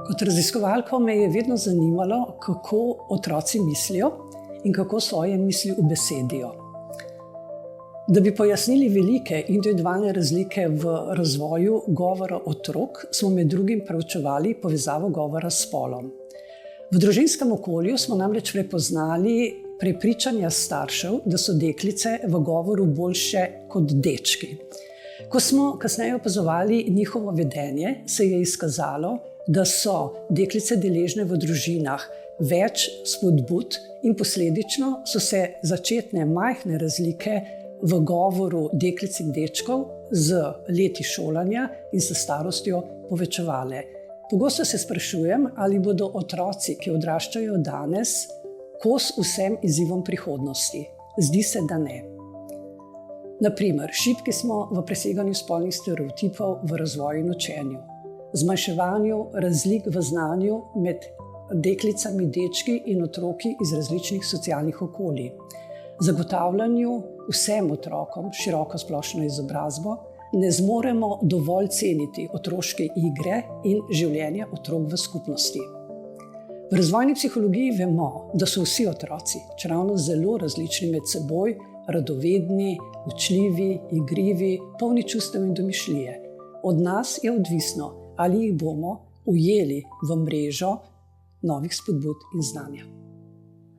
Kot raziskovalko me je vedno zanimalo, kako otroci mislijo in kako svoje misli ubesedijo. Da bi pojasnili velike individualne razlike v razvoju govora otrok, smo med drugim preučevali povezavo govora s spolom. V družinskem okolju smo namreč prepoznali prepričanja staršev, da so deklice v govoru boljše kot dečki. Ko smo kasneje opazovali njihovo vedenje, se je izkazalo, da so deklice deležne v družinah več spodbud in posledično so se začetne majhne razlike v govoru deklic in dečkov z leti šolanja in s starostjo povečevale. Pogosto se sprašujem, ali bodo otroci, ki odraščajo danes, kos vsem izzivom prihodnosti. Zdi se, da ne. Naprimer, šibki smo v preseganju spolnih stereotipov v razvoju in učenju, zmanjševanju razlik v znanju med deklicami, dečki in otroki iz različnih socialnih okolij, zagotavljanju vsem otrokom široko splošno izobrazbo, ne zmoremo dovolj ceniti otroške igre in življenja otrok v skupnosti. V razvojni psihologiji vemo, da so vsi otroci, čeravno zelo različni med seboj, radovedni, učljivi, igrivi, polni čustev in domišljije. Od nas je odvisno, ali jih bomo ujeli v mrežo novih spodbud in znanja.